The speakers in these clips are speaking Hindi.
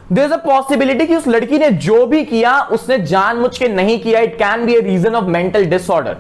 देयर इज अ पॉसिबिलिटी कि उस लड़की ने जो भी किया उसने जानबूझ के नहीं किया। It can be a reason of mental disorder.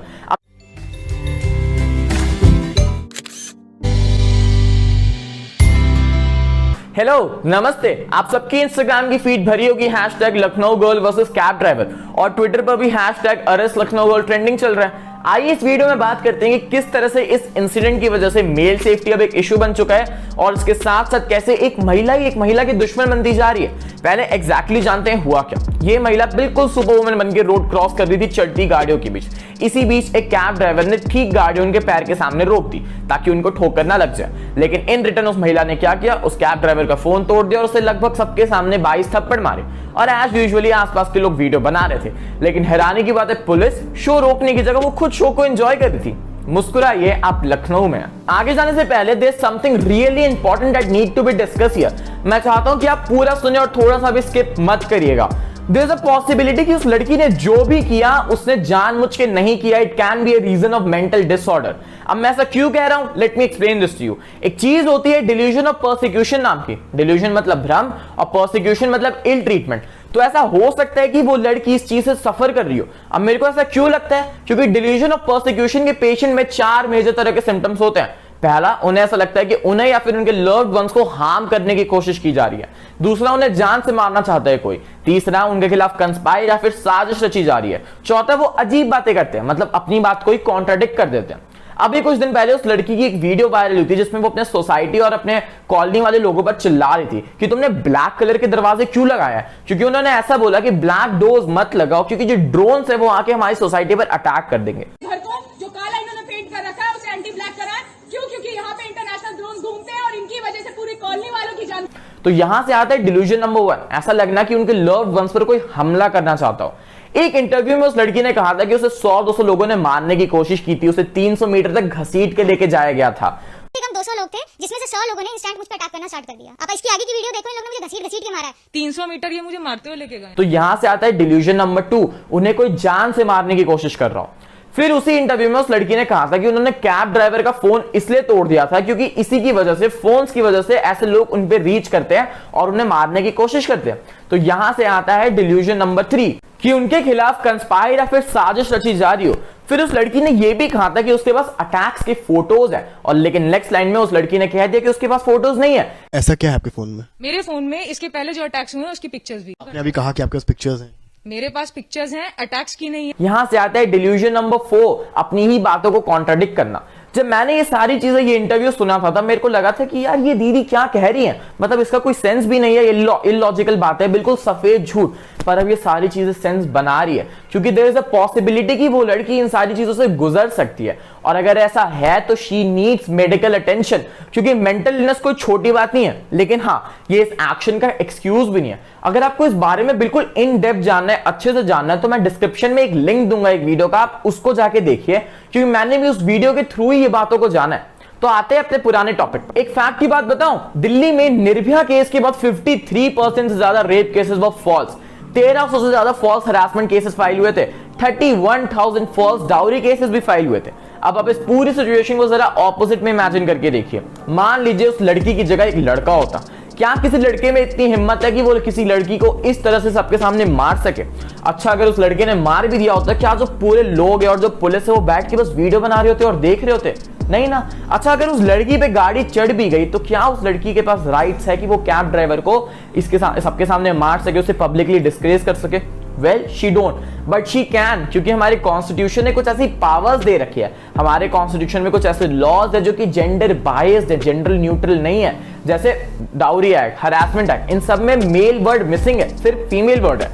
Hello नमस्ते, आप सबकी इंस्टाग्राम की फीड भरी होगी hashtag Lucknow girl versus cab driver और ट्विटर पर भी hashtag arrest Lucknow girl trending चल रहा है। आइए इस वीडियो में बात करते हैं कि किस तरह से इस इंसिडेंट की वजह से मेल सेफ्टी अब एक इशू बन चुका है और इसके साथ साथ कैसे एक महिला की दुश्मन बनती जा रही है। पहले एग्जैक्टली जानते हैं हुआ क्या। ये महिला बिल्कुल सुपर वुमन बन के रोड क्रॉस कर रही थी चलती गाड़ियों के बीच। इसी बीच एक कैब ड्राइवर ने ठीक गाड़ी उनके पैर के सामने रोक दी ताकि उनको ठोकर ना लग जाए, लेकिन इन रिटर्न उस महिला ने क्या किया, उस कैब ड्राइवर का फोन तोड़ दिया और उसे लगभग सबके सामने 22 थप्पड़ मारे। और एज यूजुअली आसपास के लोग वीडियो बना रहे थे, लेकिन हैरानी की बात है पुलिस शो रोकने की जगह वो खुद शो को एंजॉय कर रही थी। मुस्कुराइए, आप लखनऊ में हैं। आगे जाने से पहले there is something really important that need to be discuss here. मैं चाहता हूं कि आप पूरा सुने और थोड़ा सा भी स्किप मत करिएगा। देयर इज अ पॉसिबिलिटी कि उस लड़की ने जो भी किया उसने जानबूझ के नहीं किया। It can be a reason of mental disorder. अब मैं ऐसा क्यों कह रहा हूं, let me explain this to you. एक चीज होती है डिल्यूजन ऑफ परसिक्यूशन नाम की। डिल्यूजन मतलब भ्रम और परसिक्यूशन मतलब इल ट्रीटमेंट। तो ऐसा हो सकता है कि वो लड़की इस चीज से सफर कर रही हो। अब मेरे को ऐसा क्यों लगता है, क्योंकि डिल्यूजन ऑफ परसिक्यूशन के पेशेंट में 4 मेजर तरह के सिम्टम्स होते हैं। पहला, उन्हें ऐसा लगता है कि उन्हें या फिर उनके लव्ड वंस को हार्म करने की कोशिश की जा रही है। दूसरा, उन्हें जान से मारना चाहता है कोई। तीसरा, उनके खिलाफ कंस्पायर या फिर साजिश रची जा रही है। चौथा, वो अजीब बातें करते हैं, मतलब अपनी बात को ही कॉन्ट्राडिक्ट कर देते हैं। अभी कुछ दिन पहले उस लड़की की एक वीडियो वायरल हुई थी जिसमें वो अपने सोसाइटी और अपने कॉलोनी वाले लोगों पर चिल्ला रही थी कि तुमने ब्लैक कलर के दरवाजे क्यों लगाया है, क्योंकि उन्होंने ऐसा बोला कि ब्लैक डोर्स मत लगाओ क्योंकि जो ड्रोन है वो आके हमारी सोसाइटी पर अटैक कर देंगे। घर को जो काला इन्होंने पेंट कर रखा है उसे एंटी ब्लैक करा, क्योंकि यहाँ पे इंटरनेशनल ड्रोन घूमते हैं और इनकी वजह से पूरी कॉलोनी वालों की जान। तो यहां से आता है डिल्यूजन नंबर 1, ऐसा लगना कि उनके लव्ड वंस पर कोई हमला करना चाहता हो। एक इंटरव्यू में उस लड़की ने कहा था कि उसे 100-200 लोगों ने मारने की कोशिश की थी, उसे 300 मीटर तक घसीट के लेके जाया गया था। कम 200 लोग थे जिसमें से 100 लोगों ने इंस्टेंट मुझ पे अटैक करना स्टार्ट कर दिया। आप इसकी आगे की वीडियो देखो, इन लोगों ने मुझे घसीट के मारा है। 300 मीटर ये मुझे मारते हुए लेके गए। तो यहां से आता है डिल्यूजन नंबर 2, उन्हें कोई जान से मारने की कोशिश कर रहा हो। फिर उसी इंटरव्यू में उस लड़की ने कहा था कि उन्होंने कैब ड्राइवर का फोन इसलिए तोड़ दिया था क्योंकि इसी की वजह से, फोन्स की वजह से ऐसे लोग उन पे रीच करते हैं और उन्हें मारने की कोशिश करते हैं। तो यहां से आता है डिल्यूजन नंबर 3 कि उनके खिलाफ कंस्पायर या फिर साजिश रची जा रही हो। फिर उस लड़की ने यह भी कहा था कि उसके पास अटैक्स के फोटोज हैं, और लेकिन नेक्स्ट लाइन में उस लड़की ने कह दिया कि उसके पास फोटोज नहीं है। ऐसा क्या है आपके फोन में? मेरे फोन में इसके पहले जो अटैक्स हुए उसकी पिक्चर्स भी। आपने अभी कहा कि आपके पास पिक्चर्स हैं। मेरे पास पिक्चर्स हैं, अटैक्स की नहीं है। यहां से आता है डिल्यूजन नंबर 4, अपनी ही बातों को कॉन्ट्राडिक्ट करना। जब मैंने ये सारी चीजें, ये इंटरव्यू सुना था, मेरे को लगा था कि यार ये दीदी क्या कह रही है, मतलब इसका कोई सेंस भी नहीं है, ये इलॉजिकल बात है, बिल्कुल सफेद झूठ। पर अब ये सारी चीजें सेंस बना रही है क्योंकि देयर इज अ पॉसिबिलिटी कि वो लड़की इन सारी चीजों से गुजर सकती है, और अगर ऐसा है तो शी नीड्स मेडिकल अटेंशन, क्योंकि मेंटल इलनेस कोई छोटी बात नहीं है। लेकिन हाँ, ये इस एक्शन का एक्सक्यूज भी नहीं है। अगर आपको इस बारे में बिल्कुल इन डेप्थ जानना है, अच्छे से जानना है, तो मैं डिस्क्रिप्शन में एक लिंक दूंगा एक वीडियो का, आप उसको जाके देखिए, क्योंकि मैंने भी उस वीडियो के थ्रू ही ये बातों को जाना है। तो आते हैं अपने पुराने टॉपिक पर। एक फैक्ट की बात बताऊं, दिल्ली में निर्भया केस के बाद 53% से ज्यादा रेप केसेस व फॉल्स, 1300 से ज्यादा फॉल्स हरासमेंट केसेस फाइल हुए थे, 31,000 फॉल्स डाउरी केसेस भी फाइल हुए थे। अब आप इस पूरी सिचुएशन को जरा ऑपोजिट में इमेजिन करके देखिए। मान लीजिए उस लड़की की जगह एक लड़का होता, क्या किसी लड़के में इतनी हिम्मत है कि वो किसी लड़की को इस तरह से सबके सामने मार सके? अच्छा, अगर उस लड़के ने मार भी दिया होता, क्या जो पूरे लोग हैं और जो पुलिस है वो बैठ के बस वीडियो बना रहे होते और देख रहे होते? नहीं ना। अच्छा, अगर उस लड़की पे गाड़ी चढ़ भी गई तो क्या उस लड़की के पास राइट्स है कि वो कैब ड्राइवर को इसके सबके सामने मार सके, उसे पब्लिकली डिस्ग्रेस कर सके? Well, she don't, but she can, क्योंकि हमारे कॉन्स्टिट्यूशन ने कुछ ऐसी पावर्स दे रखी है। हमारे कॉन्स्टिट्यूशन में कुछ ऐसे लॉज है जो कि जेंडर बायस्ड है, जेंडर न्यूट्रल नहीं है। जैसे डाउरी एक्ट, हरासमेंट एक्ट, इन सब में मेल वर्ड मिसिंग है, सिर्फ फीमेल वर्ड है।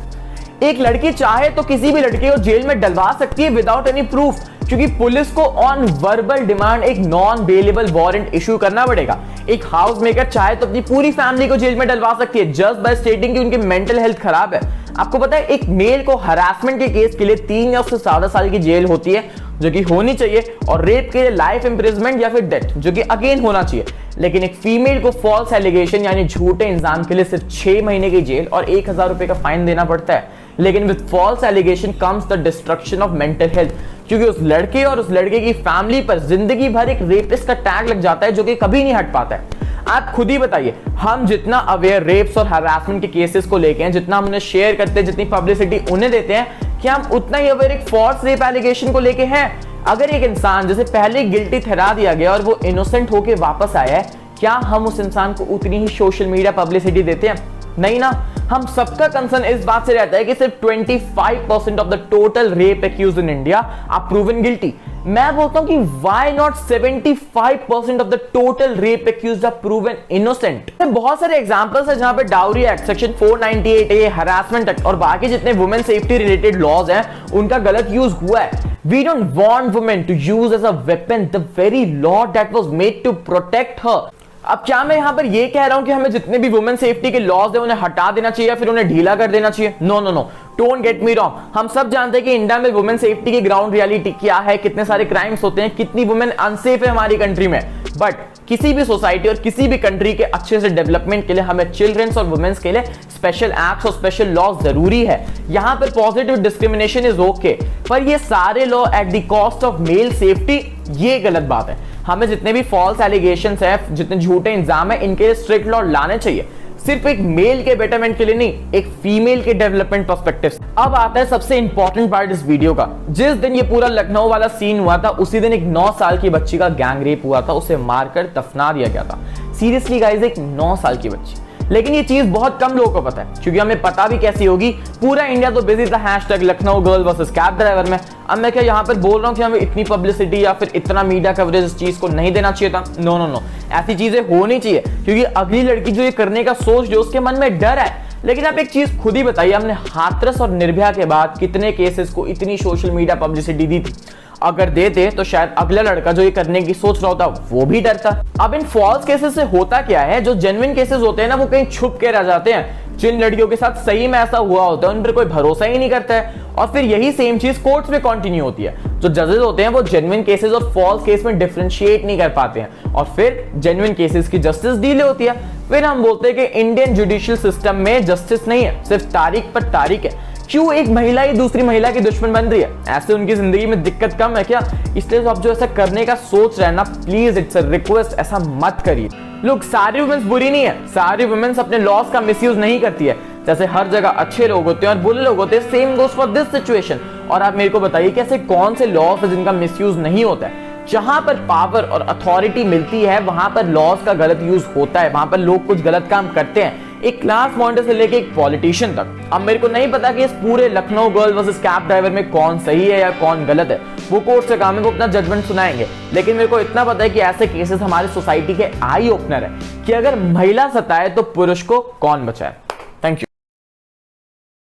एक लड़की चाहे तो किसी भी लड़के को जेल में डलवा सकती है विदाउट एनी प्रूफ, क्योंकि पुलिस को ऑन वर्बल डिमांड एक नॉन बेलेबल वारंट इशू करना पड़ेगा। एक हाउस मेकर चाहे तो अपनी पूरी फैमिली को जेल में डलवा सकती है जस्ट बाय स्टेटिंग कि उनकी मेंटल हेल्थ खराब है। आपको पता है एक मेल को हरासमेंट के केस के लिए 3 या उससे ज्यादा साल की जेल होती है, जो कि होनी चाहिए, और रेप के लिए लाइफ इंप्रिजमेंट या फिर डेथ, जो कि अगेन होना चाहिए। लेकिन एक फीमेल को फॉल्स एलिगेशन यानी झूठे इल्जाम के लिए सिर्फ 6 महीने की जेल और 1,000 रुपए का फाइन देना पड़ता है। लेकिन with false allegation comes the destruction of mental health, क्योंकि उस लड़के और उस लड़के की फैमिली पर जिंदगी भर एक रेपिस्ट का टैग लग जाता है जो कि कभी नहीं हट पाता है। आप खुद ही बताइए, हम जितना अवेयर रेप्स और हरासमेंट के केसेस को लेके हैं, जितना हम उन्हें शेयर करते हैं, जितनी पब्लिसिटी उन्हें देते हैं, क्या हम उतना ही अवेयर एक फॉल्स रेप एलिगेशन को लेके हैं? अगर एक इंसान जिसे पहले गिल्टी ठहरा दिया गया और वो इनोसेंट होके वापस आया है, क्या हम उस इंसान को उतनी ही सोशल मीडिया पब्लिसिटी देते हैं? नहीं ना। हम सबका कंसर्न इस बात से रहता है कि सिर्फ 25% of the total rape accused in India are proven guilty. मैं बोलता हूं कि why not 75% of the total rape accused are proven innocent. बहुत सारे एग्जांपल्स है जहां पे dowry act, section 498A, harassment act और बाकी जितने वुमेन सेफ्टी रिलेटेड लॉज हैं उनका गलत यूज हुआ है। We don't want women to use as a weapon the very law that was made to protect her। अब क्या मैं यहां पर ये कह रहा हूं कि हमें जितने भी वुमेन सेफ्टी के लॉज है उन्हें हटा देना चाहिए या फिर उन्हें ढीला कर देना चाहिए? No no no, don't get me wrong. हम सब जानते हैं कि इंडिया में वुमेन सेफ्टी की ग्राउंड रियलिटी क्या है, कितने सारे क्राइम्स होते हैं, कितनी वुमेन अनसेफ है हमारी कंट्री में। बट किसी भी सोसाइटी और किसी भी कंट्री के अच्छे से डेवलपमेंट के लिए हमें चिल्ड्रंस और वुमेन्स के लिए स्पेशल एक्ट्स और स्पेशल लॉज जरूरी है। यहां पर पॉजिटिव डिस्क्रिमिनेशन इज ओके, पर ये सारे law at the cost of male safety, ये गलत बात है। हमें जितने भी फॉल्स एलिगेशंस है, जितने झूठे इल्जाम है, इनके लिए स्ट्रिक्ट लॉ लाने चाहिए, सिर्फ एक मेल के बेटरमेंट के लिए नहीं, एक फीमेल के डेवलपमेंट पर्सपेक्टिव से। अब आता है सबसे इंपॉर्टेंट पार्ट इस वीडियो का। जिस दिन ये पूरा लखनऊ वाला सीन हुआ था उसी दिन एक 9 साल की बच्ची का गैंग रेप हुआ था, उसे मारकर दफना दिया गया था। सीरियसली गाइस, एक 9 साल की बच्ची। लेकिन ये चीज बहुत कम लोगों को पता है, क्योंकि हमें पता भी कैसी होगी, पूरा इंडिया तो बिजी था hashtag Lucknow girl versus cab driver में। अब मैं क्या यहाँ पर बोल रहा हूँ कि हमें इतनी पब्लिसिटी या फिर इतना मीडिया कवरेज इस चीज को नहीं देना चाहिए था? नो नो नो, ऐसी चीजें होनी चाहिए, क्योंकि अगली लड़की जो ये करने का सोच जो उसके मन में डर है। लेकिन आप एक चीज खुद ही बताइए, हमने हाथरस और निर्भया के बाद कितने केसेस को इतनी सोशल मीडिया पब्लिसिटी दी थी? अगर देते तो शायद अगला लड़का जो ये करने की सोच रहा होता वो भी डरता। अब इन फॉल्स केसेस से होता क्या है, जो जेन्युइन केसेस होते हैं ना वो कहीं छुप के रह जाते हैं। जिन लड़कियों के साथ सही में ऐसा हुआ होता है उन पर कोई भरोसा ही नहीं करता है, और फिर यही सेम चीज कोर्ट्स में कंटिन्यू होती है। जो जजेस होते हैं वो जेन्युइन केसेस और फॉल्स केस में डिफरेंशिएट नहीं कर पाते हैं, और फिर जेन्युइन केसेस की जस्टिस डिले होती है। फिर हम बोलते हैं कि इंडियन जुडिशियल सिस्टम में जस्टिस नहीं है, सिर्फ तारीख पर तारीख है। क्यों एक महिला ही दूसरी महिला की दुश्मन बन रही है? ऐसे उनकी जिंदगी में दिक्कत कम है क्या? इसलिए तो आप जो ऐसा करने का सोच रहे हैं ना, प्लीज इट्स अ रिक्वेस्ट, ऐसा मत करिए। लोग, सारी वुमेन्स बुरी नहीं है, सारी वुमेन्स अपने लॉस का मिसयूज नहीं करती है। जैसे हर जगह अच्छे लोग होते हैं और बुरे लोग होते हैं, same goes for this situation. और आप मेरे को बताइए कि ऐसे कौन से लॉस है जिनका मिसयूज नहीं होता है? जहां पर पावर और अथॉरिटी मिलती है वहां पर लॉस का गलत यूज होता है, वहां पर लोग कुछ गलत काम करते हैं, एक क्लास मॉनिटर से लेके एक पॉलिटिशियन तक। अब मेरे को नहीं पता कि इस पूरे Lucknow girl versus cab driver में कौन सही है या कौन गलत है, वो कोर्ट से काम है, वो अपना जजमेंट सुनाएंगे। लेकिन मेरे को इतना पता है कि ऐसे केसेस हमारे सोसाइटी के आई ओपनर है कि अगर महिला सताए तो पुरुष को कौन बचाए।